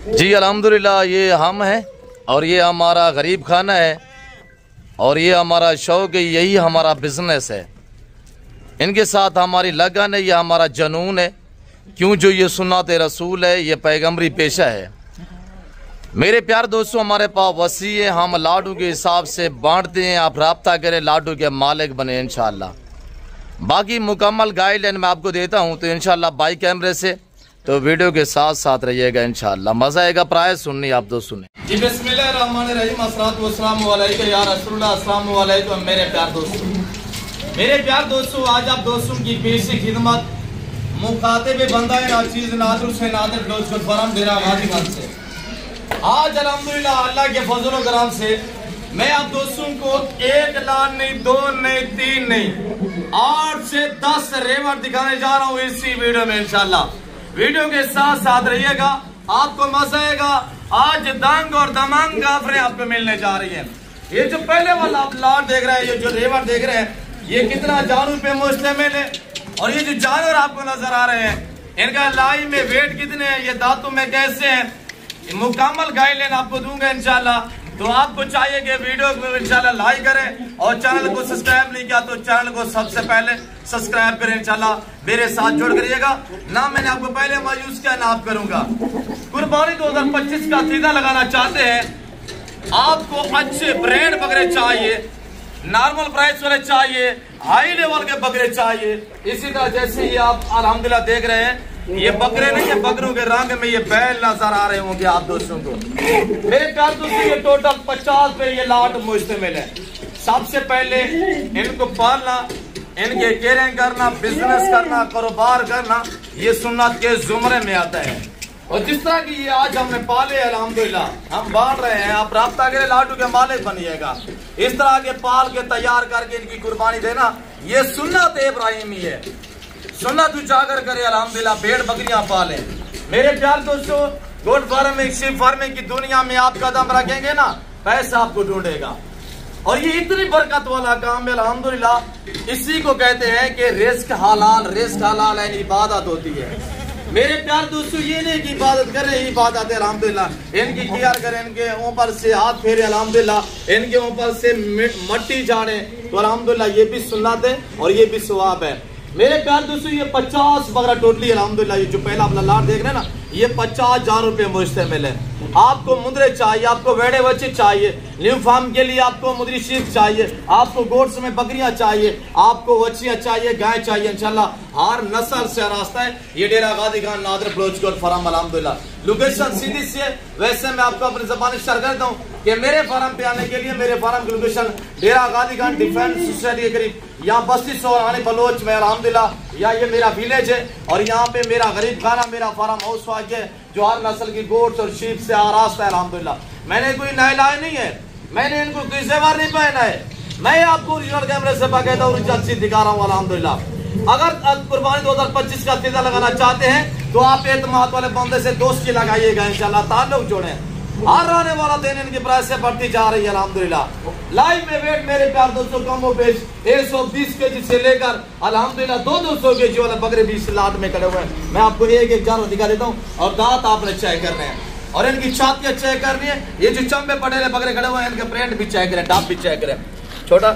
जी अल्हम्दुलिल्लाह, ये हम हैं और ये हमारा गरीब खाना है और ये हमारा शौक़ है, यही हमारा बिजनेस है। इनके साथ हमारी लगन है, ये हमारा जुनून है। क्यों, जो ये सुन्नत रसूल है, ये पैगम्बरी पेशा है। मेरे प्यार दोस्तों, हमारे पास वसी है, हम लाडू के हिसाब से बांटते हैं। आप रब्ता करें, लाडू के मालिक बने इंशाअल्लाह। बाकी मुकम्मल गाइडलाइन मैं आपको देता हूं, तो इंशाअल्लाह बाई कैमरे से तो वीडियो के साथ साथ रहिएगा, इंशाअल्लाह मज़ा आएगा। प्राय सुननी आप दोस्त सुने जी। बिस्मिल्लाहिर्रहमानिर्रहीम, अस्सलातु वस्सलामु अलैका या रसूलल्लाह, अस्सलामु अलैकुम मेरे प्यार दोस्तों। आज आप दोस्तों की पेशी खिदमत मुखातिब बंदा नाचीज नादर से नादर दोस्त फरम डेरा गाजीगंज से। आज अल्हम्दुलिल्लाह अल्लाह के फजल व करम से मैं आप दोस्तों को 1 लाख नहीं, 2 नहीं, 3 नहीं, 8 से 10 रेवर दिखाने जा रहा हूँ इसी वीडियो में इंशाल्लाह। वीडियो के साथ साथ रहिएगा, आपको मजा आएगा। आज दंग और दमंग ऑफरें आपको मिलने जा रही है। ये जो पहले वाला आप लाट देख रहे हैं, ये जो रेवर देख रहे हैं, ये कितना जानवर पे मुश्तमिल है। और ये जो जानवर आपको नजर आ रहे हैं, इनका लाई में वेट कितने हैं, ये दांतों में कैसे हैं, मुकम्मल गाइडलाइन आपको दूंगा इंशाल्लाह। तो आपको चाहिए कि वीडियो को इंशाल्लाह लाइक करें और चैनल को सब्सक्राइब नहीं किया तो चैनल को सबसे पहले सब्सक्राइब करें इंशाल्लाह। मेरे साथ जुड़ करिएगा ना, मैंने आपको पहले मायूस किया ना आप करूंगा। कुर्बानी 2025 का सीधा लगाना चाहते हैं, आपको अच्छे ब्रांड बकरे चाहिए, नॉर्मल प्राइस वाले चाहिए, हाई लेवल के बकरे चाहिए। इसी तरह जैसे ये आप अल्हम्दुलिल्लाह देख रहे हैं, ये बकरे नहीं, ये बकरों के रंग में ये बैल नजर आ रहे होंगे आप दोस्तों को। मेरे प्यार दोस्तों, ये टोटल 50 पे ये लाट मुश्तमिल है। सबसे पहले इनको पालना, इनके केयरिंग करना, बिजनेस करना, कारोबार करना, ये सुन्नत के जुमरे में आता है। और जिस तरह की ये आज हमने पाले अल्हम्दुलिल्लाह हम बांट रहे हैं, आप राब्ता करें, लाडू के मालिक बनिएगा। इस तरह के पाल के तैयार करके इनकी कुर्बानी देना, ये सुन्नत इब्राहिमी है। सुन्नत उजागर करे अल्हम्दुलिल्लाह, भेड़ बकरियां पालें। मेरे प्यार दोस्तों, गोट फार्मिंग, शिप फार्मिंग की दुनिया में आप कदम रखेंगे ना, पैसा आपको ढूंढेगा। और ये इतनी बरकत वाला काम है अल्हम्दुलिल्लाह। इसी को कहते हैं कि रिस्क हलाल है, इबादत होती है। मेरे प्यार दोस्तों, ये नहीं कि इबादत करें, इबादत है अल्हम्दुलिल्लाह। इनकी केयर करें, इनके ऊपर से हाथ फेरे अल्हम्दुलिल्लाह, इनके ऊपर से मट्टी झाड़े तो अल्हम्दुलिल्लाह ये भी सुन्नत है और ये भी सवाब है। मेरे प्यार दोस्तों, ये 50 बकरा टोटली अल्हम्दुलिल्लाह, ये जो पहला अपना लाट देख रहे हैं ना, ये 50,000 रुपए मुश्तमिल है। आपको मुद्रे चाहिए, आपको वेड़े बच्चे चाहिए, न्यू फार्म के लिए आपको मुद्री शीप चाहिए, आपको गोट्स में बकरियां चाहिए, आपको बच्चियां चाहिए, गाय चाहिए, इंशाल्लाह हर नस्ल से रास्ता है। ये डेरा गाजीगंज नादर ब्लोचकोट फार्म अल्हम्दुलिल्लाह। लोकेशन सीधी सी है। वैसे मैं आपको अपनी ज़बान शेयर करता हूँ कि मेरे फार्म पे आने के लिए, मेरे फार्म की लोकेशन डेरा गाजीगंज डिफेंस सोसाइटी के करीब, यहाँ बस्ती सोरानी बलोच में अल्हम्दुलिल्लाह, या ये मेरा विलेज है। और यहाँ पे मेरा गरीब खाना, मेरा फार्म हाउस है जो हर नस्ल की गोट्स और शीप से आरास्ता है अल्हम्दुलिल्लाह। मैंने कोई नहलाया नहीं है, मैंने इनको कोई जेवर नहीं पहना है। मैं आपको ओरिजिनल कैमरे से बाकायदा ओरिजिनल चीज दिखा रहा हूँ अल्हम्दुलिल्लाह। अगर कुर्बानी 2025 का सीधा लगाना चाहते हैं तो आप एतमाद वाले बंदे से दोस्ती लगाइएगा, इंशाल्लाह ताल्लुक जोड़े। हर आने वाला दिन इनकी प्राइस से बढ़ती जा रही है अल्हम्दुलिल्लाह। लाइव में वेट मेरे प्यार दोस्तों कम पेश 120 केजी से लेकर अल्हम्दुलिल्लाह 200 केजी वाले बकरे 20 लाट में खड़े हुए हैं। मैं आपको एक जानवर दिखा देता हूँ और दांत आपने चेक करने हैं और इनकी छातियां चेक करनी है। ये जो चंबे पटेले बकरे खड़े हुए हैं, इनके प्रिंट भी चेक करें, डाप भी चेक करें। छोटा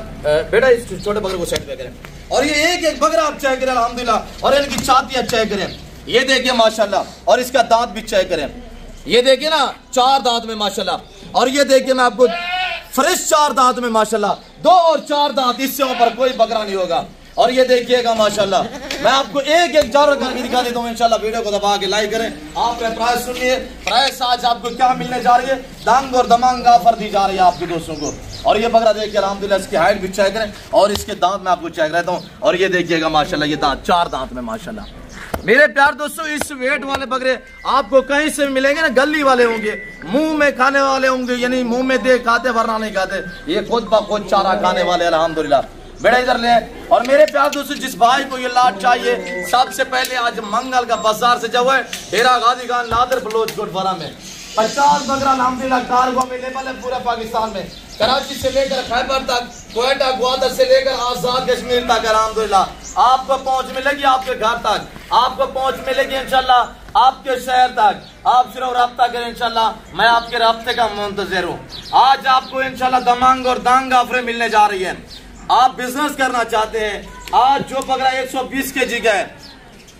बेटा, इस छोटे बकरे को साइड पे करें और ये एक बकरा आप चेक करें अल्हम्दुलिल्लाह। और इनकी छातियां चेक करें, ये देखिए माशाल्लाह, और इसका दांत भी चेक करें। ये देखिए ना, 4 दांत में माशाल्लाह। और ये देखिए मैं आपको फ्रेश 4 दांत में माशाल्लाह, 2 और 4 दांत, इससे ऊपर कोई बकरा नहीं होगा। और ये देखिएगा माशाल्लाह, मैं आपको एक जानवर करके दिखा देता हूँ इंशाल्लाह। वीडियो को दबा के लाइक करें। आप प्राइस सुनिए, प्राइस आज आपको क्या मिलने जा रही है, दंग और दमंग ऑफर दी जा रही है आपके दोस्तों को। और ये बकरा देखिए अल्हम्दुलिल्लाह, इसकी हाइट भी चेक करें और इसके दांत में आपको चेक रहता हूँ। और ये देखिएगा माशाल्लाह, ये दांत 4 दांत में माशाल्लाह। मेरे प्यार दोस्तों, इस वेट वाले बकरे आपको कहीं से मिलेंगे ना, गली वाले होंगे, मुंह में खाने वाले होंगे, यानी मुंह में दे खाते वरना नहीं खाते। ये खुद ब खुद चारा खाने वाले अल्हम्दुलिल्लाह। बेटा इधर ले। और मेरे प्यार दोस्तों, जिस भाई को ये लाट चाहिए, सबसे पहले आज मंगल का बाजार से जाओ है डेरा गाजीगंज नादर बलोच गोटफारा में 50 बकरा अल्हम्दुलिल्लाह कार्गो अवेलेबल है पूरे पाकिस्तान में। कराची से लेकर खैबर तक, क्वेटा, ग्वादर से लेकर आजाद कश्मीर तक अल्हम्दुलिल्लाह आपको पहुंच मिलेगी आपके घर तक, आपको पहुंच मिलेगी इंशाल्लाह आपके शहर तक। आप सिर्फ रब्ता करें इंशाल्लाह, मैं आपके रब्ते का मुंतजिर हूँ। आज आपको इंशाल्लाह दमांग और दांग ऑफरें मिलने जा रही है। आप बिजनेस करना चाहते हैं, आज जो बकरा 120 kg का है,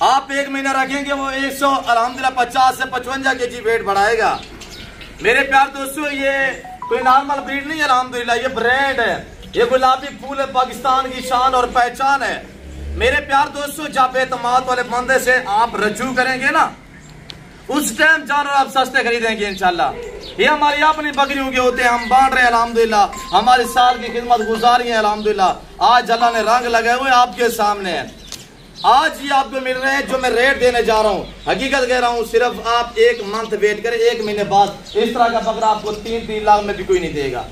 आप 1 महीना रखेंगे वो 100 अल्हम्दुलिल्लाह 50 से 55 kg वेट बढ़ाएगा। मेरे प्यार दोस्तों, ये कोई नॉर्मल ब्रीड नहीं है अल्हम्दुलिल्लाह, ये ब्रांड है, ये गुलाबी फूल है, पाकिस्तान की शान और पहचान है। मेरे प्यार दोस्तों, जब एतमाद वाले बंदे से आप रजू करेंगे ना, उस टाइम जानवर आप सस्ते खरीदेंगे इंशाल्लाह। ये हमारी अपनी बकरियों के होते हैं, हम बांट रहे हैं अल्हम्दुलिल्लाह, हमारी साल की खिदमत गुजारी है अल्हम्दुलिल्लाह। आज अल्लाह ने रंग लगाए हुए आपके सामने है। आज ये आपको मिल रहे हैं जो मैं रेट देने जा रहा हूँ, हकीकत कह रहा हूँ। सिर्फ आप 1 मंथ वेट करें, 1 महीने बाद इस तरह का बकरा आपको 3-3 लाख में भी कोई नहीं देगा।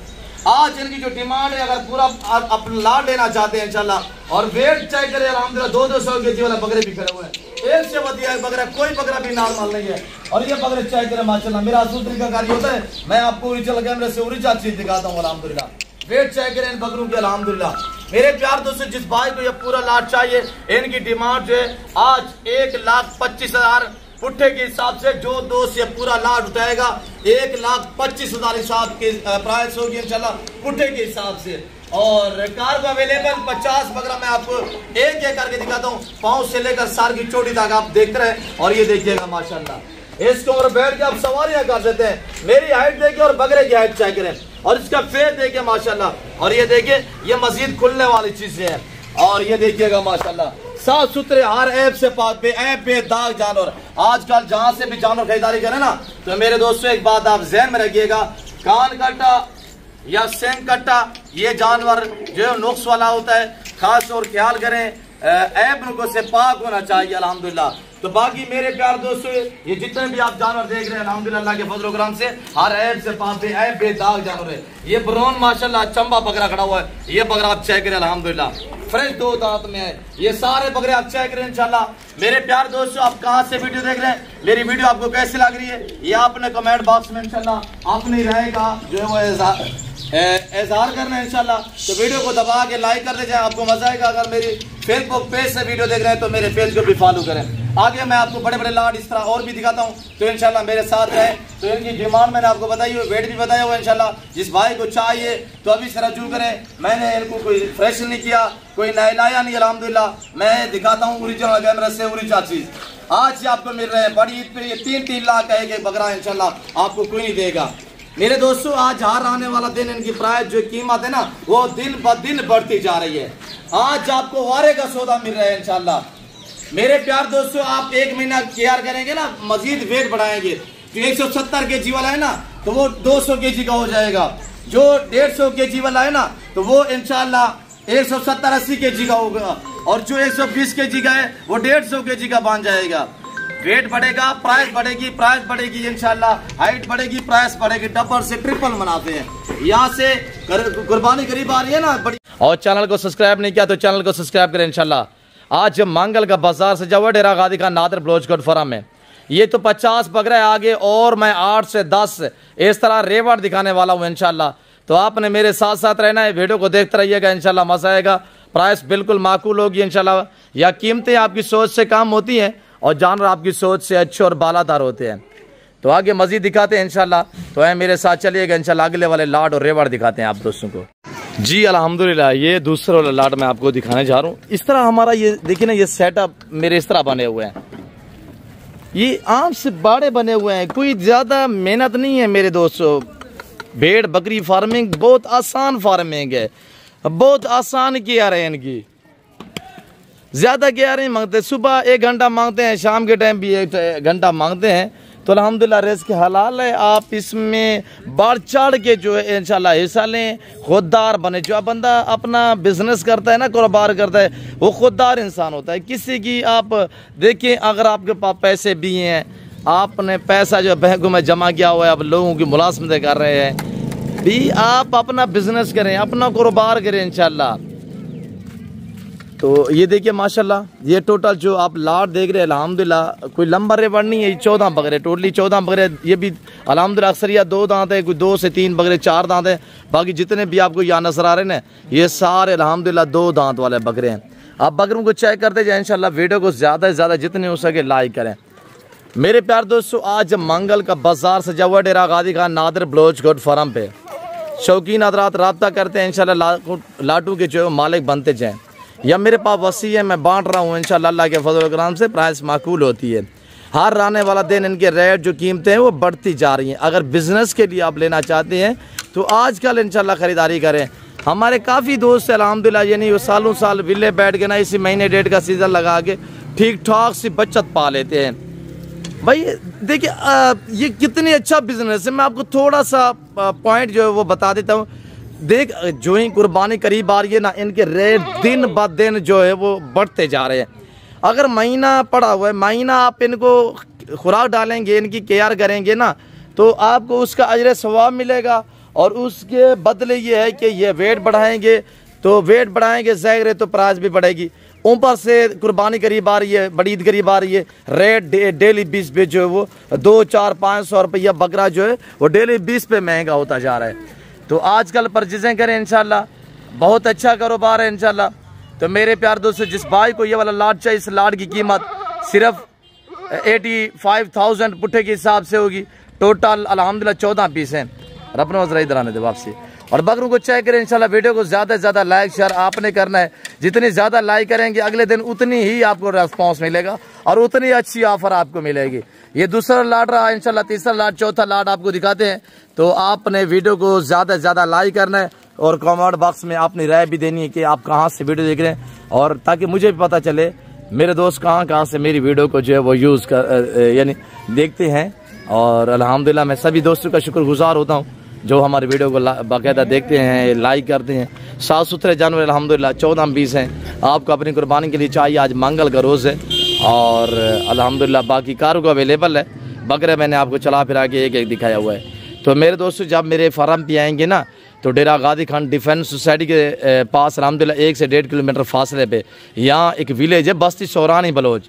आज इनकी जो डिमांड है, अगर पूरा अपना लाड लेना चाहते हैं इंशाल्लाह, और वेट चेक करें अल्हम्दुलिल्लाह 200 kg वाले बकरे भी खड़े हुए हैं। एक से बढ़िया बकरा, कोई बकरा भी नॉर्मल नहीं है। और ये बकरे चेक करें माशाल्लाह, मेरा असूल तरीका कार्य होता है, मैं आपको ओरिजिनल कैमरे से ओरिजिनल चीज दिखाता हूँ अल्हम्दुलिल्लाह। वेट चेक करें इन बकरों के अल्हम्दुलिल्लाह। मेरे प्यार दोस्तों, जिस भाई को ये पूरा लाट चाहिए, इनकी डिमांड जो है आज 1,25,000 पुट्ठे के हिसाब से, जो दोस्त ये पूरा लाट उठाएगा 1,25,000 हिसाब की प्राइस होगी इंशाल्लाह पुट्ठे के हिसाब से। और कार को अवेलेबल 50 बकरा मैं आपको एक एक करके दिखाता हूँ, पाँव से लेकर सार की चोटी तक आप देख रहे हैं। और ये देखिएगा माशाल्लाह, इसके ऊपर बैठ के आप सवारियां कर सकते हैं। मेरी हाइट देखिए और बकरे की हाइट चेक करें, और इसका फेस देखिए माशाल्लाह। और ये देखिए, ये मजीद खुलने वाली चीजें हैं। और ये देखिएगा माशाल्लाह, साफ सुथरे, हर ऐप से पाक पे दाग जानवर। आजकल जहां से भी जानवर खरीदारी करें ना, तो मेरे दोस्तों एक बात आप ज़हन में रखिएगा, कान कट्टा या सेंग कट्टा, ये जानवर जो नुक्स वाला होता है, खास और ख्याल करें, ऐप नुक्स से पाक होना चाहिए अल्हम्दुलिल्लाह। तो बाकी मेरे प्यार दोस्तों, ये जितने भी आप जानवर देख रहे हैं अल्हम्दुलिल्लाह अल्लाह के फजल करम से हर ऐप से पाक ऐप बेदाग जानवर है। ये ब्राउन माशाल्लाह चंबा बकरा खड़ा हुआ है, ये बकरा आप चेक करें अल्हम्दुलिल्लाह, फ्रेश 2 दांत में है। ये सारे बकरे आप चेक करें इंशाल्लाह। मेरे प्यार दोस्तों, आप कहां से वीडियो देख रहे हैं, मेरी वीडियो आपको कैसी लग रही है, ये आपने कमेंट बॉक्स में इंशाल्लाह अपनी राय का जो है वो इजहार करना है इंशाल्लाह। तो वीडियो को दबा के लाइक कर दीजिए, आपको मजा आएगा। अगर मेरी फेसबुक पेज से वीडियो देख रहे हैं तो मेरे पेज को भी फॉलो करें। आगे मैं आपको बड़े बड़े लाड इस तरह और भी दिखाता हूँ, तो इंशाल्लाह मेरे साथ रहे। तो इनकी डिमांड मैंने आपको बताई हुई, वेट भी बताया हुआ इंशाल्लाह। जिस भाई को चाहिए तो अभी से रजू करें। मैंने इनको कोई फ्रेश नहीं किया, कोई नहलाया नहीं अल्हम्दुलिल्लाह। मैं दिखाता हूँ ओरिजिनल कैमरा से ओरिजिनल चीज। आज ये आपको मिल रहे हैं बड़ी ईद पे, ये 3-3 लाख का एक बकरा इंशाल्लाह आपको कोई नहीं देगा। मेरे दोस्तों, आज हर आने वाला दिन इनकी प्राइस जो कीमत है ना, वो दिन ब दिन बढ़ती जा रही है। आज आपको वारे का सौदा मिल रहा है इंशाल्लाह। मेरे प्यार दोस्तों, आप 1 महीना केयर करेंगे ना, मजीद वेट बढ़ाएंगे, जो 170 kg वाला है ना, तो वो 200 kg का हो जाएगा। जो 150 kg वाला है ना, तो वो इंशाल्लाह 170-80 kg का होगा। और जो 120 kg का है वो 150 kg का बन जाएगा। वेट बढ़ेगा, प्राइस बढ़ेगी इंशाल्लाह, हाइट बढ़ेगी, प्राइस बढ़ेगी, डबल से ट्रिपल मुनाफे हैं। यहाँ से कुर्बानी करीब आ रही है ना बड़ी। और चैनल को सब्सक्राइब नहीं किया तो चैनल को सब्सक्राइब करें इंशाल्लाह। आज मंगल का बाजार से जवा डेरा गादी का नादर ब्लोचकोट फॉरम है। ये तो 50 बकरे आगे, और मैं 8 से 10 इस तरह रेवड़ दिखाने वाला हूँ इंशाल्लाह। तो आपने मेरे साथ साथ रहना है, वीडियो को देखते रहिएगा इंशाल्लाह, मजा आएगा। प्राइस बिल्कुल माकूल होगी इंशाल्लाह। या कीमतें आपकी सोच से कम होती हैं और जानवर आपकी सोच से अच्छे और बालादार होते हैं। तो आगे मजीद दिखाते हैं इंशाल्लाह। तो है मेरे साथ चलिएगा इंशाल्लाह, अगले वाले लाड और रेवड़ दिखाते हैं आप दोस्तों को। जी अल्हम्दुलिल्लाह, ये दूसरा वाला लाड मैं आपको दिखाने जा रहा हूँ। इस तरह हमारा ये देखिए ना, ये सेटअप मेरे इस तरह बने हुए हैं, ये आम से बाड़े बने हुए हैं, कोई ज्यादा मेहनत नहीं है मेरे दोस्तों। भेड़ बकरी फार्मिंग बहुत आसान फार्मिंग है, बहुत आसान किया रहे इनकी, ज्यादा क्या नहीं मांगते। सुबह 1 घंटा मांगते हैं, शाम के टाइम भी 1 घंटा मांगते हैं। तो अल्हम्दुलिल्लाह रिज़्क़ हलाल है। आप इसमें बढ़ चढ़ के जो है इंशाल्लाह हिस्सा लें, खुददार बने। जो बंदा अपना बिजनेस करता है ना, कारोबार करता है, वो खुददार इंसान होता है। किसी की आप देखिए, अगर आपके पास पैसे भी हैं, आपने पैसा जो बैंकों में जमा किया हुआ है, आप लोगों की मुलाजमतें कर रहे हैं भी, आप अपना बिजनेस करें, अपना कारोबार करें इंशाल्लाह। तो ये देखिए माशाल्लाह, ये टोटल जो आप लाट देख रहे हैं अल्हम्दुलिल्लाह, कोई लंबा रेवड़ नहीं है, 14 बकरे, टोटली 14 बकरे। ये भी अल्हम्दुलिल्लाह अक्सरियत 2 दांत है, कोई 2 से 3 बकरे 4 दांत है। बाकी जितने भी आपको यहाँ नजर आ रहे हैं ना, ये सारे अल्हम्दुलिल्लाह 2 दांत वाले बकरे हैं। आप बकरों को चेक करते जाए इंशाल्लाह। वीडियो को ज़्यादा से ज़्यादा जितने हो सके लाइक करें। मेरे प्यार दोस्तों, आज मंगल का बाजार सजा हुआ डेरा गाजी खान नादिर बलोच गोट फार्म पे। शौकीन हज़रात रब्ता करते हैं इंशाल्लाह, लाटू के जो मालिक बनते जाएँ। या मेरे पास वसी है, मैं बांट रहा हूँ इंशाल्लाह अल्लाह के फजल करम से। प्राइस माकूल होती है। हर आने वाला दिन इनके रेट जो कीमतें हैं वो बढ़ती जा रही हैं। अगर बिज़नेस के लिए आप लेना चाहते हैं तो आजकल इंशाल्लाह ख़रीदारी करें। हमारे काफ़ी दोस्त अल्हम्दुलिल्लाह, यानी वो सालों साल विले बैठ के ना इसी महीने डेढ़ का सीज़न लगा के ठीक ठाक सी बचत पा लेते हैं। भाई देखिए, ये कितनी अच्छा बिज़नेस है। मैं आपको थोड़ा सा पॉइंट जो है वो बता देता हूँ। देख, जो ही कुर्बानी करीब आ रही है ना, इनके रेट दिन ब दिन जो है वो बढ़ते जा रहे हैं। अगर महीना पड़ा हुआ है, महीना आप इनको खुराक डालेंगे, इनकी केयर करेंगे ना, तो आपको उसका अजर सवाब मिलेगा। और उसके बदले ये है कि ये वेट बढ़ाएंगे, तो वेट बढ़ाएंगे ज़ाहिर है तो प्राइस भी बढ़ेगी। ऊपर से कुर्बानी करीब आ रही है, बड़ी ईद करीब आ रही है। रेट डेली 20 पे जो है वो 2, 4, 500 रुपया बकरा जो है वो डेली 20 पे महंगा होता जा रहा है। तो आजकल परचेजें करें इंशाल्लाह, बहुत अच्छा कारोबार है इंशाल्लाह। तो मेरे प्यार दोस्तों, जिस भाई को ये वाला लाट चाहिए, इस लाट की कीमत सिर्फ 85,000 पुट्ठे के हिसाब से होगी। टोटल अल्हम्दुलिल्लाह 14 पीस हैं। रबना वजरा इधर आने दे वापसी। और बकरों को चेक करें इंशाल्लाह। वीडियो को ज़्यादा से ज़्यादा लाइक शेयर आपने करना है। जितनी ज़्यादा लाइक करेंगे अगले दिन उतनी ही आपको रेस्पॉन्स मिलेगा और उतनी अच्छी ऑफर आपको मिलेगी। ये दूसरा लाट रहा इंशाल्लाह, तीसरा लाट, चौथा लाट आपको दिखाते हैं। तो आपने वीडियो को ज़्यादा से ज़्यादा लाइक करना है और कमेंट बॉक्स में अपनी राय भी देनी है कि आप कहाँ से वीडियो देख रहे हैं, और ताकि मुझे भी पता चले मेरे दोस्त कहाँ से मेरी वीडियो को जो है वो यूज़ कर यानी देखते हैं। और अल्हम्दुलिल्लाह मैं सभी दोस्तों का शुक्रगुजार होता हूँ जो हमारे वीडियो को बाकायदा देखते हैं, लाइक करते हैं। साफ़ सुथरे जानवर अल्हम्दुलिल्लाह 14 20 हैं। आपको अपनी कुर्बानी के लिए चाहिए। आज मंगल का रोज़ है और अल्हम्दुलिल्लाह बाकी कारों को अवेलेबल है। बकरे मैंने आपको चला फिरा के एक एक दिखाया हुआ है। तो मेरे दोस्तों, जब मेरे फार्म पे आएंगे ना, तो डेरा गाजी खान डिफेंस सोसाइटी के पास अल्हम्दुलिल्लाह 1 से 1.5 किलोमीटर फासले पे यहाँ एक विलेज है, बस्ती शौरानी बलोच।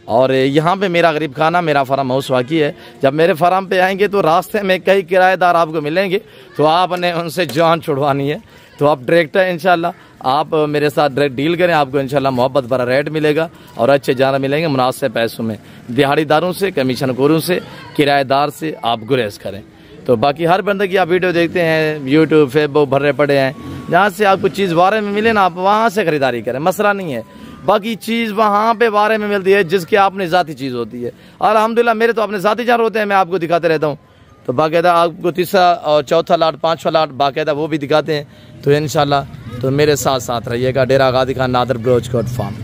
और यहाँ पे मेरा गरीब खाना, मेरा फार्म हाउस वाकई है। जब मेरे फार्म पे आएंगे तो रास्ते में कई किराएदार आपको मिलेंगे, तो आपने उनसे जान छुड़वानी है। तो आप डायरेक्ट इंशाल्लाह आप मेरे साथ डायरेक्ट डील करें, आपको इंशाल्लाह मोहब्बत भरा रेट मिलेगा और अच्छे जानवर मिलेंगे मुनासिब पैसों में। दिहाड़ीदारों से, कमीशन खोरों से, किराएदार से आप गुरेज करें। तो बाकी हर बंदे की आप वीडियो देखते हैं, यूट्यूब फेसबुक भरे पड़े हैं, जहाँ से आपको चीज़ बारे में मिले ना, आप वहाँ से ख़रीदारी करें, मसला नहीं है। बाकी चीज़ वहाँ पे बारे में मिलती है जिसकी आपने ज़ाती चीज़ होती है। अल्हम्दुलिल्लाह मेरे तो अपने ज़ाती जानवर होते हैं, मैं आपको दिखाते रहता हूँ। तो बाकायदा आपको तीसरा और चौथा लाट, पाँचवा लाट बाकायदा वो भी दिखाते हैं। तो इंशाल्लाह तो मेरे साथ साथ रहिएगा। डेरा गाजी खान नादिर बलोच गोट फार्म,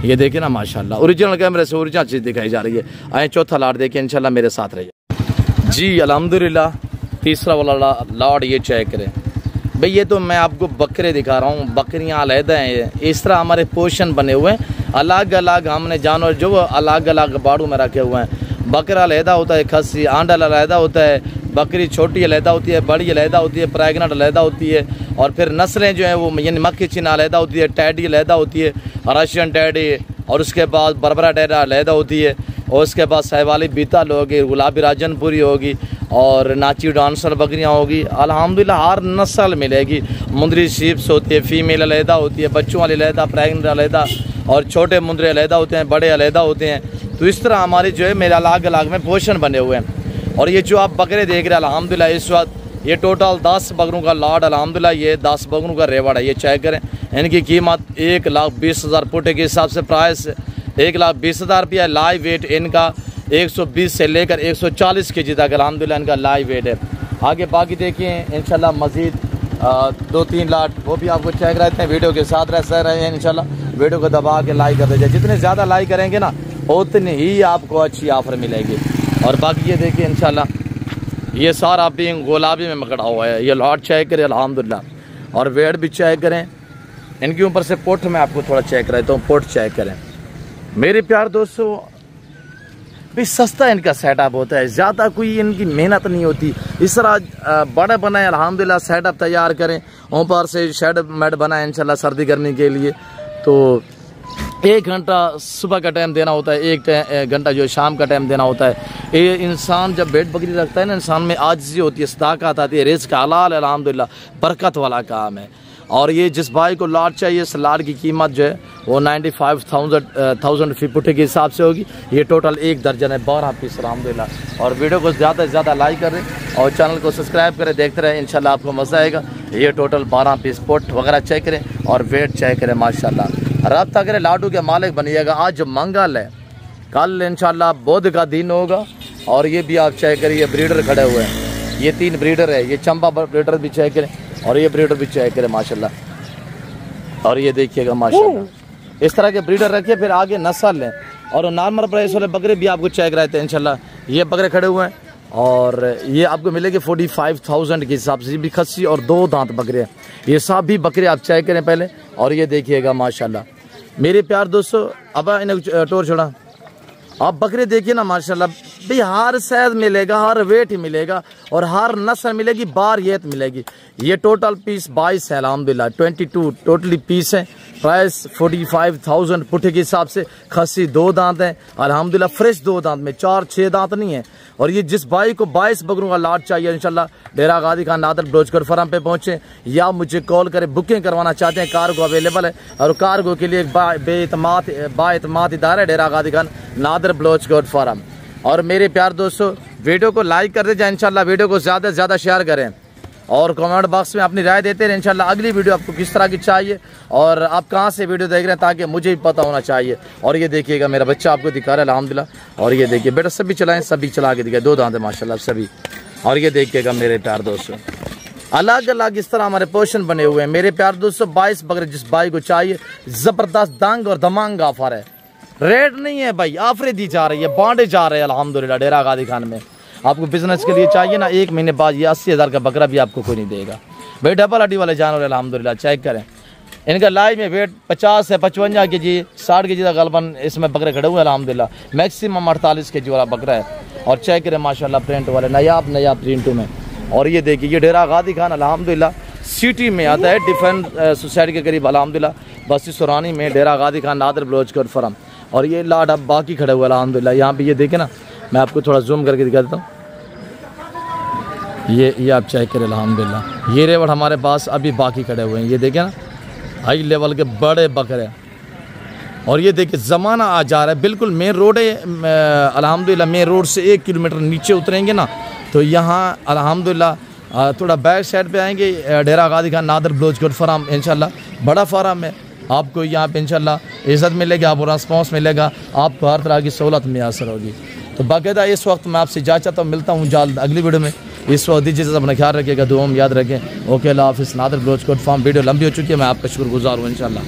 ये देखिए ना माशाल्लाह ओरिजिनल कैमरे से ओरिजिनल चीज़ दिखाई जा रही है। आए चौथा लाट देखिए इंशाल्लाह, मेरे साथ रहिए जी। अल्हम्दुलिल्लाह तीसरा वाला लाट ये चेक करें भाई। ये तो मैं आपको बकरे दिखा रहा हूँ, बकरियाँ अलहदा हैं। इस तरह हमारे पोर्शन बने हुए हैं, अलग अलग हमने जानवर जो अलग अलग बाड़ों में रखे हुए हैं। बकरा अलहदा होता है, खस्सी आंडा अलहदा होता है, बकरी छोटी अलहदा होती है, बड़ी अलहदा होती है, प्रेगनेंट अलहदा होती है। और फिर नस्लें जो हैं वो यानी मक्खी चीना अलहदा होती है, टैडी अलहदा होती है, रशियन टैडी, और उसके बाद बरबरा टैडा अलहदा होती है, और उसके बाद सहवाली बीतल होगी, गुलाबी राजनपुरी होगी, और नाची डांसर बकरियाँ होगी। अल्हम्दुलिल्लाह हर नस्ल मिलेगी। मुंदरी शीप्स होती है, फीमेल अलहदा होती है, बच्चों वाली अलहदा, प्रेगनेंट अलहदा, और छोटे मुंदरे अलहदा होते हैं, बड़े अलहदा होते हैं। तो इस तरह हमारी जो है मेरे अलग अलग में पोर्शन बने हुए हैं। और ये जो आप बकरे देख रहे हैं अल्हम्दुलिल्लाह इस वक्त ये टोटल 10 बकरों का लाट अल्हम्दुलिल्लाह, ये 10 बकरों का रेवड़ है। ये चेक करें, इनकी कीमत 1,20,000 पुट्ठे के हिसाब से प्राइस 1,20,000 रुपया। लाइव वेट इनका 120 से लेकर 140 kg तक अल्हम्दुलिल्लाह इनका लाइव वेट है। आगे बाकी देखें इंशाल्लाह मज़ीद 2-3 लाट वो भी आपको चेक रहते हैं। वीडियो के साथ रह रहे हैं इंशाल्लाह। वीडियो को दबा के लाइक कर दीजिए, जितने ज़्यादा लाइक करेंगे ना उतनी ही आपको अच्छी ऑफर मिलेगी। और बाकी ये देखिए इंशाल्लाह ये सारा भी गुलाबी में मकड़ा हुआ है। ये लाट चेक करें अल्हम्दुलिल्लाह, और वेट भी चेक करें। इनके ऊपर से पुट में आपको थोड़ा चेक रहता हूँ, पुट चेक करें मेरे प्यार दोस्तों। भी सस्ता इनका सेटअप होता है, ज़्यादा कोई इनकी मेहनत नहीं होती। इस तरह बड़ा बनाए अल्हम्दुलिल्लाह, सेटअप तैयार करें, ऊपर से शेड मेड बनाए इंशाल्लाह सर्दी करने के लिए। तो 1 घंटा सुबह का टाइम देना होता है, 1 घंटा जो शाम का टाइम देना होता है। ये इंसान जब भेड़ बकरी रखता है ना, इंसान में आजिज़ी होती है, सदाकत आती है, रिज़्क़ हलाल अल्हम्दुलिल्लाह बरकत वाला काम है। और ये जिस भाई को लाट चाहिए इस लाट की कीमत जो है वो 95,000 फी पुट्ठे के हिसाब से होगी। ये टोटल 1 दर्जन है, 12 पीस अल्हम्दुलिल्लाह। और वीडियो को ज़्यादा से ज़्यादा लाइक करें और चैनल को सब्सक्राइब करें, देखते रहें, इंशाल्लाह आपको मज़ा आएगा। ये टोटल 12 पीस पुट वगैरह चेक करें और वेट चेक करें माशाल्लाह। रब्ता करें, लाडू के मालिक बनिएगा। आज मंगल है, कल इंशाल्लाह बुध का दिन होगा। और ये भी आप चेक करिए, ब्रीडर खड़े हुए हैं, ये 3 ब्रीडर है। ये चंबा ब्रीडर भी चेक करें और ये ब्रीडर भी चेक करें माशाल्लाह। और ये देखिएगा माशाल्लाह, इस तरह के ब्रीडर रखिए, फिर आगे नस्ल है। और नॉर्मल प्राइस वाले बकरे भी आपको चेक रहते हैं इंशाल्लाह। ये बकरे खड़े हुए हैं और ये आपको मिलेंगे 45,000 के हिसाब से। ये भी खस्सी और 2 दांत बकरे हैं, ये सब भी बकरे आप चेक करें पहले। और ये देखिएगा माशाल्लाह मेरे प्यार दोस्तों। अब इन्हें टोर छोड़ा, आप बकरे देखिए ना माशाल्लाह भाई, हर साइज मिलेगा, हर वेट ही मिलेगा और हर नस्ल मिलेगी, बारियत मिलेगी। ये टोटल पीस 22 है अल्हम्दुलिल्लाह, 22 टोटली पीस है। प्राइस 45,000 पुट्ठे के हिसाब से। खस्सी 2 दांत है अल्हम्दुलिल्लाह, फ्रेश 2 दांत में, 4-6 दांत नहीं है। और ये जिस भाई को 22 बकरों का लाट चाहिए इंशाल्लाह डेरा गाजी खान नादर ब्लोचकर फार्म पे पहुंचे या मुझे कॉल करें। बुकिंग करवाना चाहते हैं, कार्गो अवेलेबल है। और कार्गो के लिए बाएतमाद इदारा है डेरा गाजी खान नादर ब्लोचकर फार्म। और मेरे प्यार दोस्तों वीडियो को लाइक कर दीजिए इंशाल्लाह, वीडियो को ज़्यादा से ज़्यादा शेयर करें और कमेंट बॉक्स में अपनी राय देते रहे इंशाल्लाह। अगली वीडियो आपको किस तरह की चाहिए और आप कहाँ से वीडियो देख रहे हैं, ताकि मुझे भी पता होना चाहिए। और ये देखिएगा मेरा बच्चा आपको दिखा रहा है अल्हम्दुलिल्लाह। और ये देखिए बेटा, सभी चलाएं, सभी चला के दिखाए, 2 दांत है माशाल्लाह सभी। और ये देखिएगा मेरे प्यार दोस्तों, अलग अलग इस तरह हमारे पोर्शन बने हुए हैं मेरे प्यार दोस्तों। 22 बकरे जिस भाई को चाहिए, ज़बरदस्त दंग और धमांग ऑफर है। रेट नहीं है भाई, ऑफरें दी जा रही है, बांटे जा रहे हैं अल्हम्दुलिल्लाह डेरा गाजी खान में। आपको बिजनेस के लिए चाहिए ना, 1 महीने बाद ये 80,000 का बकरा भी आपको कोई नहीं देगा भाई। डबल हड्डी वाले जानवर अल्हम्दुलिल्लाह, चेक करें। इनका लाइव में वेट 50 से 55 kg 60 kg तक गलबन इसमें बकरे खड़े हुए हैं अल्हम्दुलिल्लाह। मैक्सिमम 48 kg वाला बकरा है। और चेक करें माशाल्लाह प्रिंट वाले, नयाब प्रिंटों में। और ये देखिए ये डेरा गाजी खान अल्हम्दुलिल्लाह सिटी में आता है, डिफेंस सोसाइटी के करीब अल्हम्दुलिल्लाह, बस्ती सुरानी में डेरा गाजी खान नादर ब्लोचकर फार्म। और ये लाड अब बाकी खड़े हुए अल्हम्दुलिल्लाह। यहाँ पे ये देखें ना, मैं आपको थोड़ा जूम करके दिखा देता हूँ। ये आप चेक करें अल्हम्दुलिल्लाह, ये रेवड़ हमारे पास अभी बाकी खड़े हुए हैं। ये देखें ना, हाई लेवल के बड़े बकरे। और ये देखिए ज़माना आ जा रहा है, बिल्कुल मेन रोड है अल्हम्दुलिल्लाह। मेन रोड से 1 किलोमीटर नीचे उतरेंगे ना तो यहाँ अल्हम्दुलिल्लाह थोड़ा बैक साइड पे आएंगे, डेरा गाजी खान नादर ब्लोचकर फार्म इंशाल्लाह बड़ा फार्म है। आपको यहाँ पे इंशाल्लाह इज़्ज़त मिलेगी, आपको रिस्पॉन्स मिलेगा, आपको हर तरह की सहूलत मैसर होगी। तो बाकायदा इस वक्त मैं आपसे इजाज़त चाहता हूँ, मिलता हूँ जल्द अगली वीडियो में। इस वक्त दीजिए, अपना ख्याल रखिएगा, दुआ में याद रखें। ओके अल्लाह हाफ़िज़। नादर ब्लोचकर फार्म वीडियो लंबी हो चुकी है, मैं आपका शुक्रगुज़ार हूँ इंशाल्लाह।